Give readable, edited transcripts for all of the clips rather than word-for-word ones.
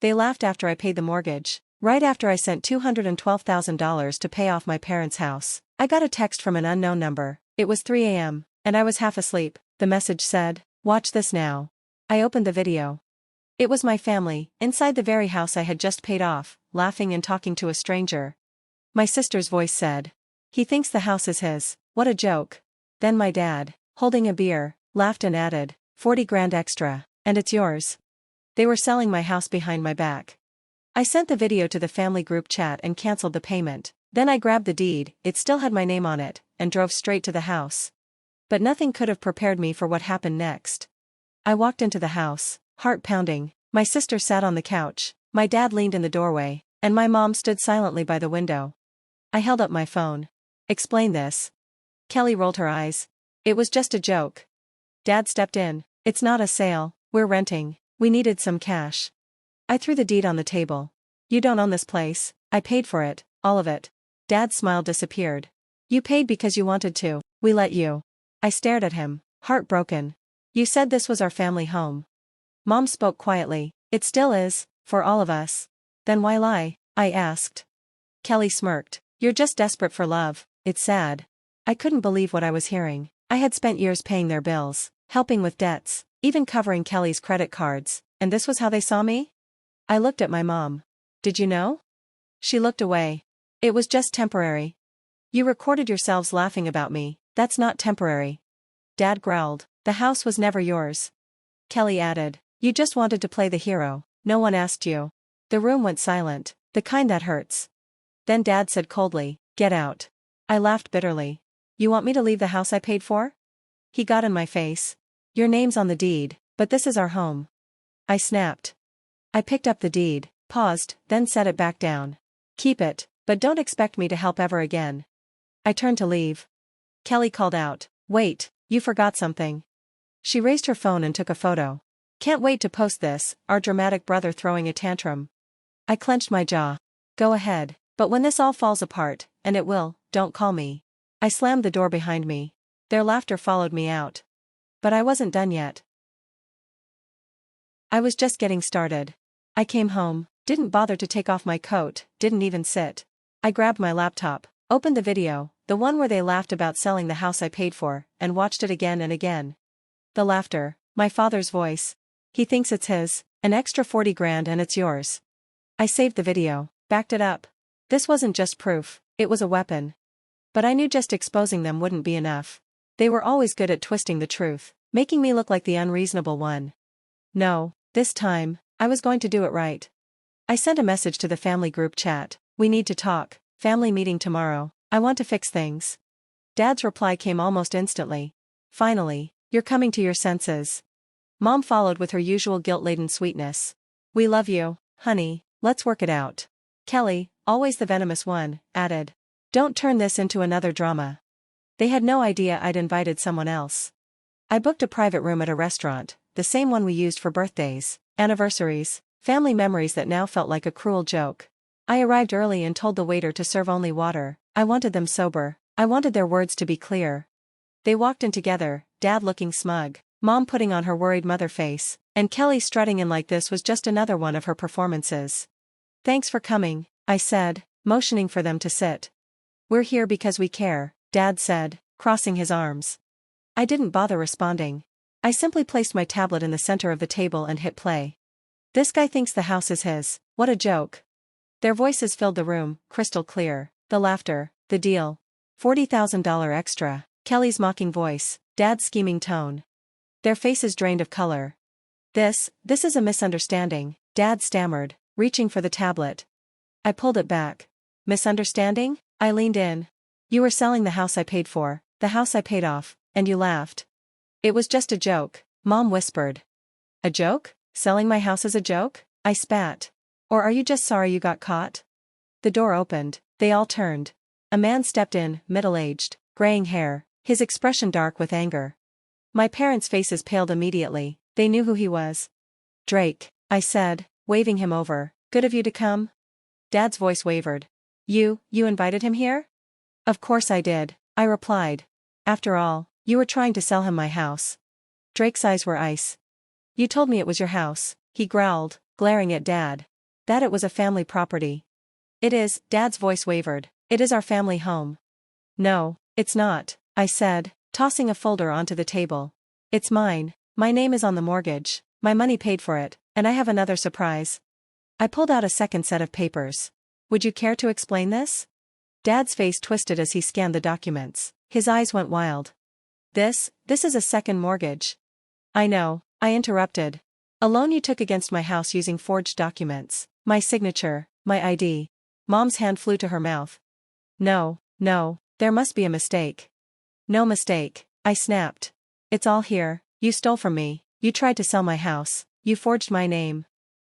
They laughed after I paid the mortgage. Right after I sent $212,000 to pay off my parents' house, I got a text from an unknown number. It was 3 a.m., and I was half asleep. The message said, "Watch this now." I opened the video. It was my family, inside the very house I had just paid off, laughing and talking to a stranger. My sister's voice said, "He thinks the house is his, what a joke." Then my dad, holding a beer, laughed and added, 40 grand extra, and it's yours. They were selling my house behind my back. I sent the video to the family group chat and canceled the payment. Then I grabbed the deed, it still had my name on it, and drove straight to the house. But nothing could have prepared me for what happened next. I walked into the house, heart pounding. My sister sat on the couch, my dad leaned in the doorway, and my mom stood silently by the window. I held up my phone. "Explain this." Kelly rolled her eyes. "It was just a joke." Dad stepped in. "It's not a sale, we're renting. We needed some cash." I threw the deed on the table. "You don't own this place, I paid for it, all of it." Dad's smile disappeared. "You paid because you wanted to, we let you." I stared at him, heartbroken. "You said this was our family home." Mom spoke quietly. "It still is, for all of us." "Then why lie?" I asked. Kelly smirked. "You're just desperate for love, it's sad." I couldn't believe what I was hearing. I had spent years paying their bills, helping with debts, even covering Kelly's credit cards, and this was how they saw me? I looked at my mom. "Did you know?" She looked away. "It was just temporary." "You recorded yourselves laughing about me, that's not temporary." Dad growled. "The house was never yours." Kelly added. "You just wanted to play the hero, no one asked you." The room went silent, the kind that hurts. Then Dad said coldly, "Get out." I laughed bitterly. "You want me to leave the house I paid for?" He got in my face. "Your name's on the deed, but this is our home." I snapped. I picked up the deed, paused, then set it back down. "Keep it, but don't expect me to help ever again." I turned to leave. Kelly called out, "Wait, you forgot something." She raised her phone and took a photo. "Can't wait to post this, our dramatic brother throwing a tantrum." I clenched my jaw. "Go ahead, but when this all falls apart, and it will, don't call me." I slammed the door behind me. Their laughter followed me out. But I wasn't done yet. I was just getting started. I came home, didn't bother to take off my coat, didn't even sit. I grabbed my laptop, opened the video, the one where they laughed about selling the house I paid for, and watched it again and again. The laughter, my father's voice. "He thinks it's his, an extra 40 grand and it's yours." I saved the video, backed it up. This wasn't just proof, it was a weapon. But I knew just exposing them wouldn't be enough. They were always good at twisting the truth, making me look like the unreasonable one. No, this time, I was going to do it right. I sent a message to the family group chat. "We need to talk, family meeting tomorrow, I want to fix things." Dad's reply came almost instantly. "Finally, you're coming to your senses." Mom followed with her usual guilt-laden sweetness. "We love you, honey, let's work it out." Kelly, always the venomous one, added, "Don't turn this into another drama." They had no idea I'd invited someone else. I booked a private room at a restaurant, the same one we used for birthdays, anniversaries, family memories that now felt like a cruel joke. I arrived early and told the waiter to serve only water. I wanted them sober, I wanted their words to be clear. They walked in together, Dad looking smug, Mom putting on her worried mother face, and Kelly strutting in like this was just another one of her performances. "Thanks for coming," I said, motioning for them to sit. "We're here because we care," Dad said, crossing his arms. I didn't bother responding. I simply placed my tablet in the center of the table and hit play. "This guy thinks the house is his, what a joke." Their voices filled the room, crystal clear, the laughter, the deal. $40,000 extra, Kelly's mocking voice, Dad's scheming tone. Their faces drained of color. This is a misunderstanding," Dad stammered, reaching for the tablet. I pulled it back. "Misunderstanding?" I leaned in. "You were selling the house I paid for, the house I paid off, and you laughed." "It was just a joke," Mom whispered. "A joke? Selling my house is a joke?" I spat. "Or are you just sorry you got caught?" The door opened, they all turned. A man stepped in, middle-aged, graying hair, his expression dark with anger. My parents' faces paled immediately, they knew who he was. "Drake," I said, waving him over. "Good of you to come." Dad's voice wavered. You invited him here?" "Of course I did," I replied. "After all, you were trying to sell him my house." Drake's eyes were ice. "You told me it was your house," he growled, glaring at Dad. That it was a family property. It is, Dad's voice wavered. It is our family home. No, it's not, I said, tossing a folder onto the table. It's mine. My name is on the mortgage. My money paid for it, and I have another surprise. I pulled out a second set of papers. Would you care to explain this? Dad's face twisted as he scanned the documents. His eyes went wild. This is a second mortgage. I know, I interrupted. A loan you took against my house using forged documents. My signature, my ID. Mom's hand flew to her mouth. No, there must be a mistake. No mistake, I snapped. It's all here. You stole from me. You tried to sell my house. You forged my name.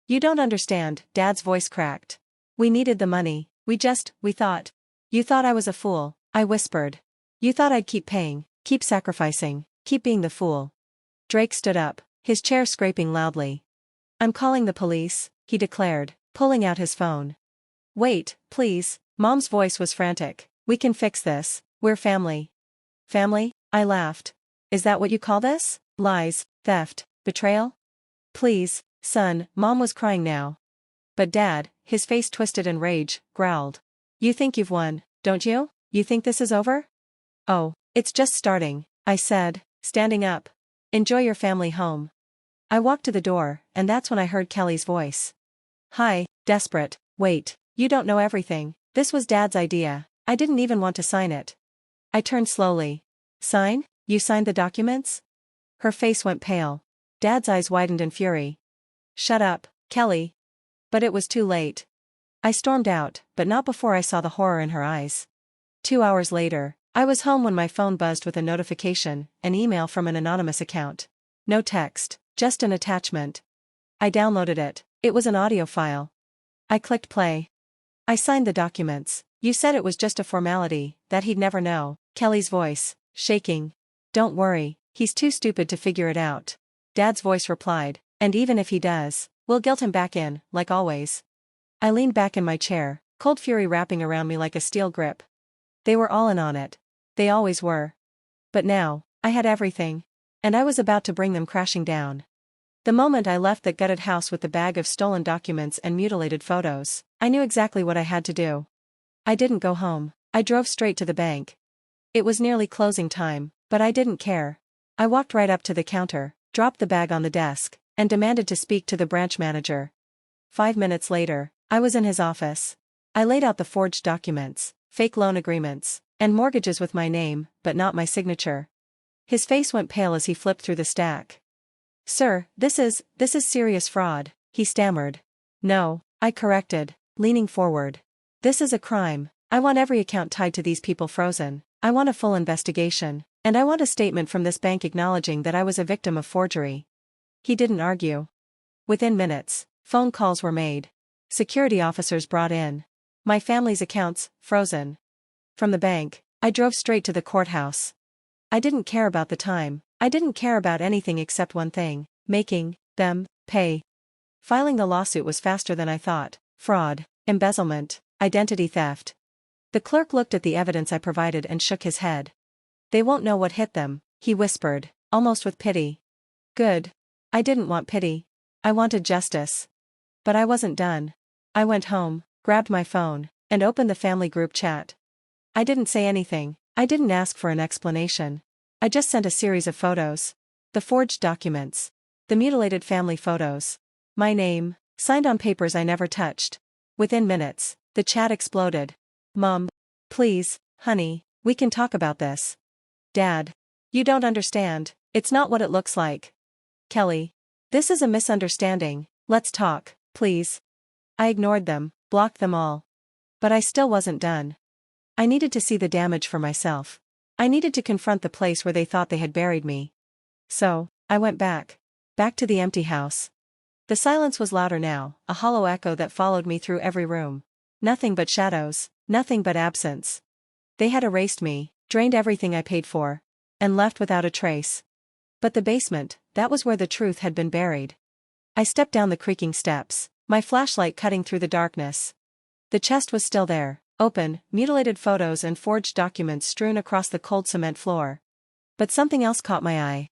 You don't understand, Dad's voice cracked. We needed the money. We thought. You thought I was a fool, I whispered. You thought I'd keep paying, keep sacrificing, keep being the fool. Drake stood up, his chair scraping loudly. I'm calling the police, he declared, pulling out his phone. Wait, please, Mom's voice was frantic. We can fix this, we're family. Family? I laughed. Is that what you call this? Lies, theft, betrayal? Please, son, Mom was crying now. But Dad, his face twisted in rage, growled. You think you've won, don't you? You think this is over? Oh, it's just starting, I said, standing up. Enjoy your family home. I walked to the door, and that's when I heard Kelly's voice. Hi, desperate, wait, you don't know everything. This was Dad's idea. I didn't even want to sign it. I turned slowly. Sign? You signed the documents? Her face went pale. Dad's eyes widened in fury. Shut up, Kelly. But it was too late. I stormed out, but not before I saw the horror in her eyes. 2 hours later, I was home when my phone buzzed with a notification, an email from an anonymous account. No text, just an attachment. I downloaded it. It was an audio file. I clicked play. I signed the documents. You said it was just a formality, that he'd never know. Kelly's voice, shaking. Don't worry, he's too stupid to figure it out. Dad's voice replied, and even if he does, we'll guilt him back in, like always. I leaned back in my chair, cold fury wrapping around me like a steel grip. They were all in on it. They always were. But now, I had everything. And I was about to bring them crashing down. The moment I left that gutted house with the bag of stolen documents and mutilated photos, I knew exactly what I had to do. I didn't go home. I drove straight to the bank. It was nearly closing time, but I didn't care. I walked right up to the counter, dropped the bag on the desk, and demanded to speak to the branch manager. 5 minutes later, I was in his office. I laid out the forged documents, fake loan agreements, and mortgages with my name, but not my signature. His face went pale as he flipped through the stack. Sir, this is serious fraud, he stammered. No, I corrected, leaning forward. This is a crime. I want every account tied to these people frozen. I want a full investigation, and I want a statement from this bank acknowledging that I was a victim of forgery. He didn't argue. Within minutes, phone calls were made. Security officers brought in. My family's accounts, frozen. From the bank, I drove straight to the courthouse. I didn't care about the time. I didn't care about anything except one thing, making them pay. Filing the lawsuit was faster than I thought. Fraud, embezzlement, identity theft. The clerk looked at the evidence I provided and shook his head. They won't know what hit them, he whispered, almost with pity. Good. I didn't want pity. I wanted justice. But I wasn't done. I went home, grabbed my phone, and opened the family group chat. I didn't say anything. I didn't ask for an explanation. I just sent a series of photos. The forged documents. The mutilated family photos. My name, signed on papers I never touched. Within minutes, the chat exploded. Mom. Please, honey, we can talk about this. Dad. You don't understand. It's not what it looks like. Kelly. This is a misunderstanding. Let's talk, please. I ignored them, blocked them all. But I still wasn't done. I needed to see the damage for myself. I needed to confront the place where they thought they had buried me. So, I went back. Back to the empty house. The silence was louder now, a hollow echo that followed me through every room. Nothing but shadows, nothing but absence. They had erased me, drained everything I paid for, and left without a trace. But the basement, that was where the truth had been buried. I stepped down the creaking steps, my flashlight cutting through the darkness. The chest was still there, open, mutilated photos and forged documents strewn across the cold cement floor. But something else caught my eye.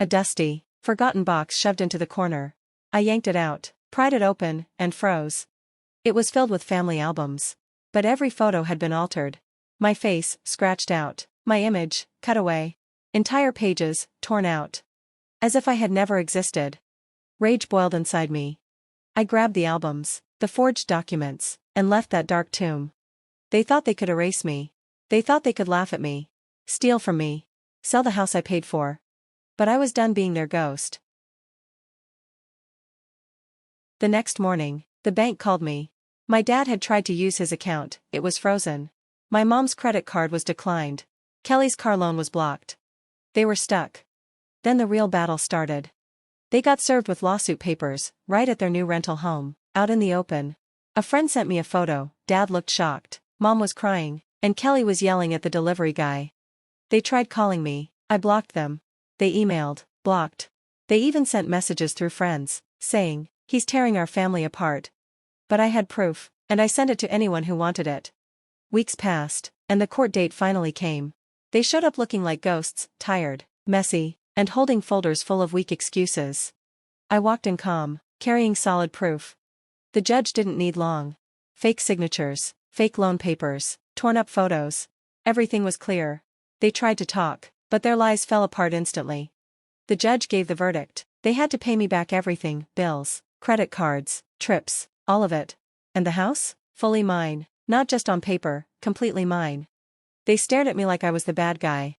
A dusty, forgotten box shoved into the corner. I yanked it out, pried it open, and froze. It was filled with family albums. But every photo had been altered. My face, scratched out. My image, cut away. Entire pages, torn out. As if I had never existed. Rage boiled inside me. I grabbed the albums, the forged documents, and left that dark tomb. They thought they could erase me. They thought they could laugh at me. Steal from me. Sell the house I paid for. But I was done being their ghost. The next morning, the bank called me. My dad had tried to use his account, it was frozen. My mom's credit card was declined. Kelly's car loan was blocked. They were stuck. Then the real battle started. They got served with lawsuit papers, right at their new rental home, out in the open. A friend sent me a photo, Dad looked shocked, Mom was crying, and Kelly was yelling at the delivery guy. They tried calling me, I blocked them. They emailed, blocked. They even sent messages through friends, saying, "He's tearing our family apart." But I had proof, and I sent it to anyone who wanted it. Weeks passed, and the court date finally came. They showed up looking like ghosts, tired, messy, and holding folders full of weak excuses. I walked in calm, carrying solid proof. The judge didn't need long. Fake signatures, fake loan papers, torn up photos. Everything was clear. They tried to talk, but their lies fell apart instantly. The judge gave the verdict. They had to pay me back everything, bills, credit cards, trips, all of it. And the house? Fully mine, not just on paper, completely mine. They stared at me like I was the bad guy.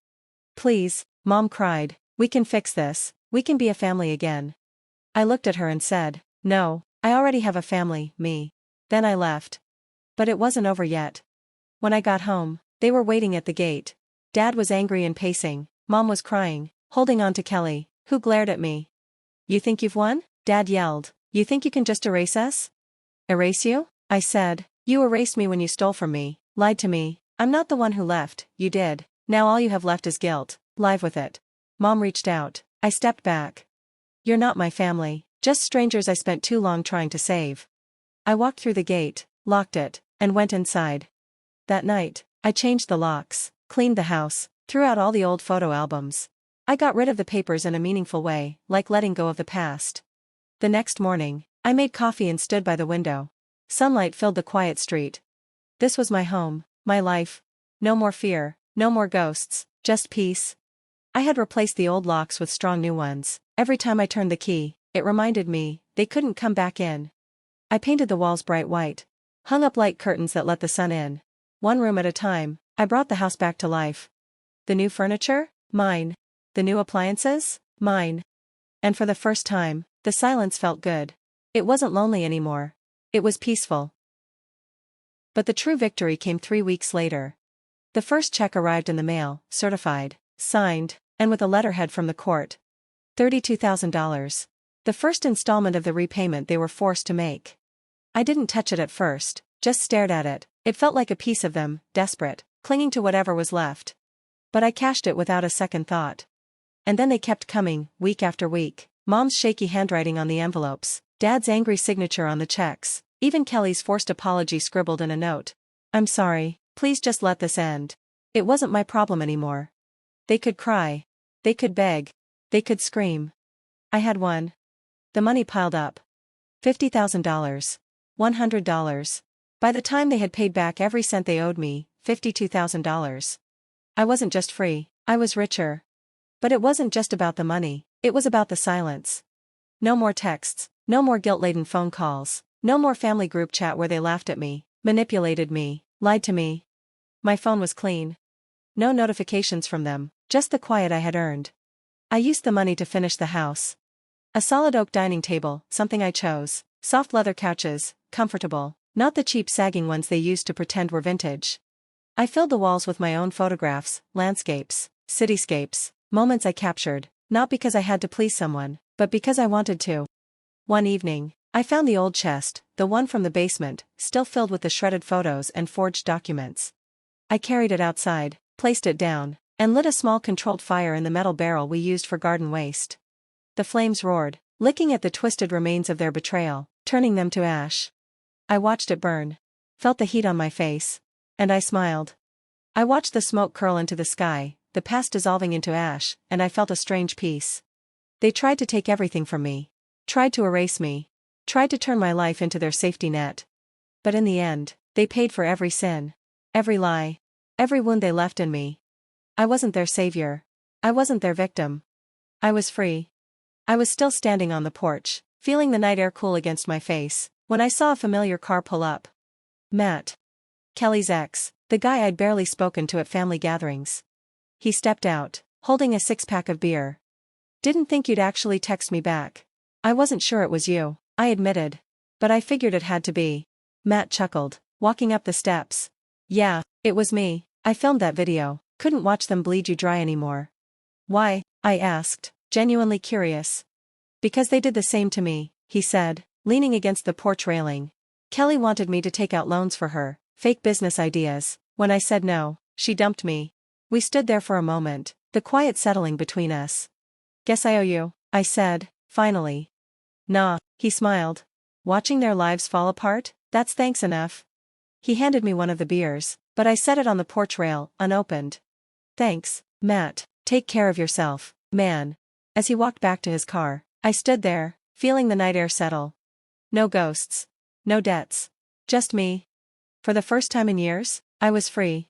"Please," Mom cried, "we can fix this, we can be a family again." I looked at her and said, "No, I already have a family, me." Then I left. But it wasn't over yet. When I got home, they were waiting at the gate. Dad was angry and pacing, Mom was crying, holding on to Kelly, who glared at me. "You think you've won?" Dad yelled. "You think you can just erase us?" "Erase you?" I said. "You erased me when you stole from me, lied to me. I'm not the one who left, you did. Now all you have left is guilt, live with it." Mom reached out. I stepped back. "You're not my family, just strangers I spent too long trying to save." I walked through the gate, locked it, and went inside. That night, I changed the locks, cleaned the house, threw out all the old photo albums. I got rid of the papers in a meaningful way, like letting go of the past. The next morning, I made coffee and stood by the window. Sunlight filled the quiet street. This was my home, my life. No more fear, no more ghosts, just peace. I had replaced the old locks with strong new ones. Every time I turned the key, it reminded me, they couldn't come back in. I painted the walls bright white. Hung up light curtains that let the sun in. One room at a time, I brought the house back to life. The new furniture? Mine. The new appliances? Mine. And for the first time, the silence felt good. It wasn't lonely anymore. It was peaceful. But the true victory came 3 weeks later. The first check arrived in the mail, certified, signed, and with a letterhead from the court. $32,000. The first installment of the repayment they were forced to make. I didn't touch it at first, just stared at it. It felt like a piece of them, desperate, clinging to whatever was left. But I cashed it without a second thought. And then they kept coming, week after week. Mom's shaky handwriting on the envelopes, Dad's angry signature on the checks, even Kelly's forced apology scribbled in a note. "I'm sorry, please just let this end." It wasn't my problem anymore. They could cry. They could beg. They could scream. I had won. The money piled up. $50,000. $100. By the time they had paid back every cent they owed me, $52,000. I wasn't just free, I was richer. But it wasn't just about the money, it was about the silence. No more texts, no more guilt-laden phone calls, no more family group chat where they laughed at me, manipulated me, lied to me. My phone was clean. No notifications from them, just the quiet I had earned. I used the money to finish the house. A solid oak dining table, something I chose, soft leather couches, comfortable, not the cheap sagging ones they used to pretend were vintage. I filled the walls with my own photographs, landscapes, cityscapes, moments I captured, not because I had to please someone, but because I wanted to. One evening, I found the old chest, the one from the basement, still filled with the shredded photos and forged documents. I carried it outside, placed it down, and lit a small controlled fire in the metal barrel we used for garden waste. The flames roared, licking at the twisted remains of their betrayal, turning them to ash. I watched it burn, felt the heat on my face, and I smiled. I watched the smoke curl into the sky, the past dissolving into ash, and I felt a strange peace. They tried to take everything from me. Tried to erase me. tried to turn my life into their safety net. But in the end, they paid for every sin. Every lie. Every wound they left in me. I wasn't their savior. I wasn't their victim. I was free. I was still standing on the porch, feeling the night air cool against my face, when I saw a familiar car pull up. Matt. Kelly's ex, the guy I'd barely spoken to at family gatherings. He stepped out, holding a six-pack of beer. Didn't think you'd actually text me back. I wasn't sure it was you, I admitted. But I figured it had to be. Matt chuckled, walking up the steps. Yeah, it was me. I filmed that video, couldn't watch them bleed you dry anymore. Why? I asked, genuinely curious. Because they did the same to me, he said, leaning against the porch railing. Kelly wanted me to take out loans for her, fake business ideas. When I said no, she dumped me. We stood there for a moment, the quiet settling between us. Guess I owe you, I said, finally. Nah, he smiled. Watching their lives fall apart, that's thanks enough. He handed me one of the beers, but I set it on the porch rail, unopened. Thanks, Matt, take care of yourself, man. As he walked back to his car, I stood there, feeling the night air settle. No ghosts. No debts. Just me. For the first time in years, I was free.